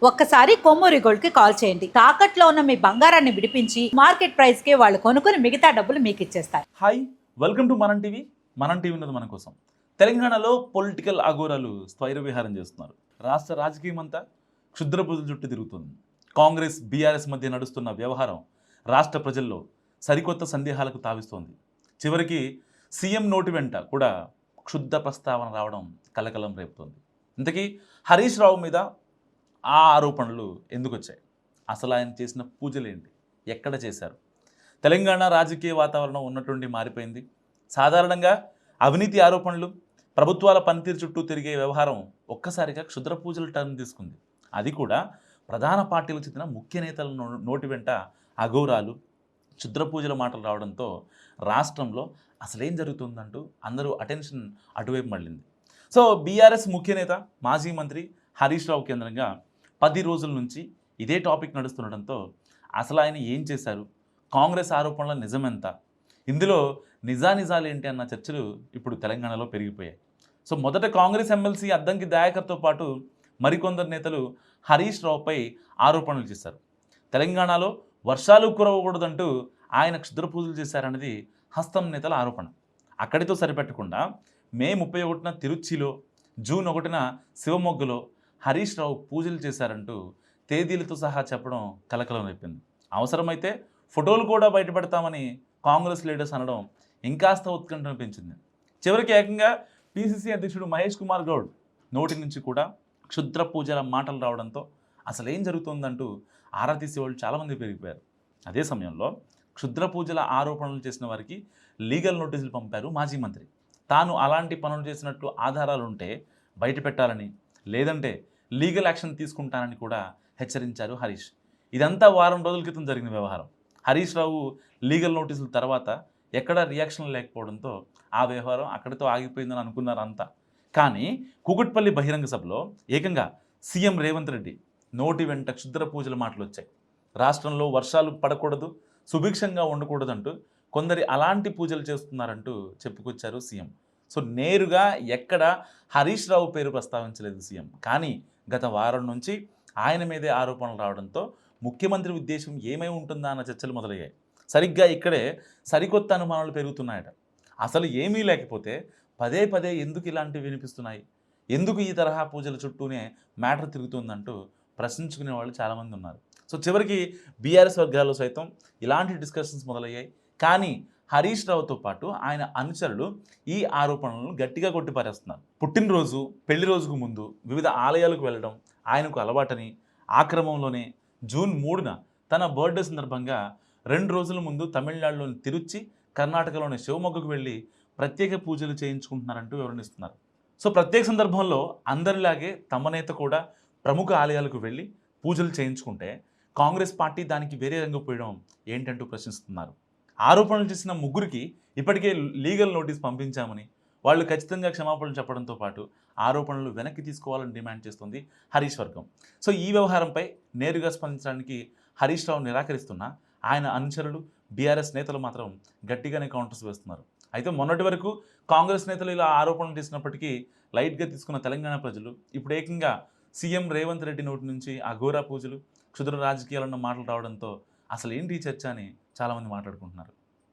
ఒక్కసారి కొమ్మూరి గోల్డ్ కి కాల్ చేయండి. తాకట్లో ఉన్న మీ బంగారాన్ని విడిపించి మార్కెట్ ప్రైస్ కి వాళ్ళు కొనుక్కుని మిగతా డబ్బులు మీకు ఇచ్చేస్తారు. హాయ్, వెల్కమ్ టు మనం టీవీ. మనం టీవీ ఉన్నది మన కోసం. తెలంగాణలో పొలిటికల్ అఘోరాలు స్థైర్య విహారం చేస్తున్నారు. రాష్ట్ర రాజకీయం అంతా క్షుద్ర పూజల చుట్టూ తిరుగుతుంది. కాంగ్రెస్ బీఆర్ఎస్ మధ్య నడుస్తున్న వ్యవహారం రాష్ట్ర ప్రజల్లో సరికొత్త సందేహాలకు తావిస్తోంది. చివరికి సీఎం నోటి వెంట కూడా క్షుద్ర ప్రస్తావన రావడం కలకలం రేపుతోంది. ఇంతకీ హరీష్ రావు మీద ఆ ఆరోపణలు ఎందుకు వచ్చాయి? అసలు ఆయన చేసిన పూజలేంటి? ఎక్కడ చేశారు? తెలంగాణ రాజకీయ వాతావరణం ఉన్నటువంటి మారిపోయింది. సాధారణంగా అవినీతి ఆరోపణలు, ప్రభుత్వాల పనితీరు చుట్టూ తిరిగే వ్యవహారం ఒక్కసారిగా క్షుద్ర పూజల టర్న్ తీసుకుంది. అది కూడా ప్రధాన పార్టీలకు చెందిన ముఖ్య నేతల నోటి వెంట అఘోరాలు, క్షుద్ర పూజల మాటలు రావడంతో రాష్ట్రంలో అసలేం జరుగుతుందంటూ అందరూ అటెన్షన్ అటువైపు మళ్ళింది. సో బీఆర్ఎస్ ముఖ్య నేత, మాజీ మంత్రి హరీష్ రావు కేంద్రంగా 10 రోజుల నుంచి ఇదే టాపిక్ నడుస్తుండటంతో అసలు ఆయన ఏం చేశారు, కాంగ్రెస్ ఆరోపణల నిజమెంత, ఇందులో నిజానిజాలు ఏంటి అన్న చర్చలు ఇప్పుడు తెలంగాణలో పెరిగిపోయాయి. సో మొదట కాంగ్రెస్ ఎమ్మెల్సీ అద్దంకి దయాకర్తో పాటు మరికొందరు నేతలు హరీష్ రావుపై ఆరోపణలు చేశారు. తెలంగాణలో వర్షాలు కురవకూడదంటూ ఆయన క్షుద్ర పూజలు చేశారన్నది హస్తం నేతల ఆరోపణ. అక్కడితో సరిపెట్టకుండా మే 31న తిరుచిలో, జూన్ 1న శివమొగ్గలో హరీష్ రావు పూజలు చేశారంటూ తేదీలతో సహా చెప్పడం కలకలం రేపింది. అవసరమైతే ఫోటోలు కూడా బయటపెడతామని కాంగ్రెస్ లీడర్స్ అనడం ఇంకాస్త ఉత్కంఠను పెంచింది. చివరికి ఏకంగా పిసిసి అధ్యక్షుడు మహేష్ కుమార్ గౌడ్ నోటి నుంచి కూడా క్షుద్ర పూజల మాటలు రావడంతో అసలు ఏం జరుగుతుందంటూ ఆరా తీసే వాళ్ళు చాలామంది పెరిగిపోయారు. అదే సమయంలో క్షుద్ర పూజల ఆరోపణలు చేసిన వారికి లీగల్ నోటీసులు పంపారు మాజీ మంత్రి. తాను అలాంటి పనులు చేసినట్లు ఆధారాలు ఉంటే బయట పెట్టాలని, లేదంటే లీగల్ యాక్షన్ తీసుకుంటానని కూడా హెచ్చరించారు హరీష్. ఇదంతా వారం రోజుల క్రితం జరిగిన వ్యవహారం. హరీష్ రావు లీగల్ నోటీసుల తర్వాత ఎక్కడ రియాక్షన్ లేకపోవడంతో ఆ వ్యవహారం అక్కడితో ఆగిపోయిందని అనుకున్నారు అంతా. కానీ కూకట్పల్లి బహిరంగ సభలో ఏకంగా సీఎం రేవంత్ రెడ్డి నోటి వెంట క్షుద్ర పూజల మాటలు వచ్చాయి. రాష్ట్రంలో వర్షాలు పడకూడదు, సుభిక్షంగా ఉండకూడదంటూ కొందరి అలాంటి పూజలు చేస్తున్నారంటూ చెప్పుకొచ్చారు సీఎం. సో నేరుగా ఎక్కడ హరీష్ రావు పేరు ప్రస్తావించలేదు సీఎం. కానీ గత వారం నుంచి ఆయన మీదే ఆరోపణలు రావడంతో ముఖ్యమంత్రి ఉద్దేశం ఏమై ఉంటుందా అన్న చర్చలు మొదలయ్యాయి. సరిగ్గా ఇక్కడే సరికొత్త అనుమానాలు పెరుగుతున్నాయట. అసలు ఏమీ లేకపోతే పదే పదే ఎందుకు ఇలాంటివి వినిపిస్తున్నాయి, ఎందుకు ఈ తరహా పూజల చుట్టూనే మ్యాటర్ తిరుగుతుందంటూ ప్రశ్నించుకునే వాళ్ళు చాలామంది ఉన్నారు. సో చివరికి బీఆర్ఎస్ వర్గాల్లో సైతం ఇలాంటి డిస్కషన్స్ మొదలయ్యాయి. కానీ హరీష్ రావుతో పాటు ఆయన అనుచరులు ఈ ఆరోపణలను గట్టిగా కొట్టిపారేస్తున్నారు. పుట్టినరోజు, పెళ్లి రోజుకు ముందు వివిధ ఆలయాలకు వెళ్ళడం ఆయనకు అలవాటని, ఆ క్రమంలోనే జూన్ 3న తన బర్త్డే సందర్భంగా 2 రోజుల ముందు తమిళనాడులోని తిరుచి, కర్ణాటకలోని శివమొగ్గకు వెళ్ళి ప్రత్యేక పూజలు చేయించుకుంటున్నారంటూ వివరణిస్తున్నారు. సో ప్రత్యేక సందర్భంలో అందరిలాగే తమ నేత కూడా ప్రముఖ ఆలయాలకు వెళ్ళి పూజలు చేయించుకుంటే కాంగ్రెస్ పార్టీ దానికి వేరే రంగు పోయడం ఏంటంటూ ప్రశ్నిస్తున్నారు. ఆరోపణలు చేసిన ముగ్గురికి ఇప్పటికే లీగల్ నోటీస్ పంపించామని, వాళ్ళు ఖచ్చితంగా క్షమాపణలు చెప్పడంతో పాటు ఆరోపణలు వెనక్కి తీసుకోవాలని డిమాండ్ చేస్తుంది హరీష్ వర్గం. సో ఈ వ్యవహారంపై నేరుగా స్పందించడానికి హరీష్ రావు నిరాకరిస్తున్నా ఆయన అనుచరులు, బీఆర్ఎస్ నేతలు మాత్రం గట్టిగానే కౌంటర్స్ వేస్తున్నారు. అయితే మొన్నటి వరకు కాంగ్రెస్ నేతలు ఇలా ఆరోపణలు చేసినప్పటికీ లైట్గా తీసుకున్న తెలంగాణ ప్రజలు ఇప్పుడు ఏకంగా సీఎం రేవంత్ రెడ్డి నోటి నుంచి అఘోరా పూజలు, క్షుద్ర రాజకీయాలన్న మాటలు రావడంతో అసలు ఏంటి ఈ చర్చ అని చాలామంది మాట్లాడుకుంటున్నారు.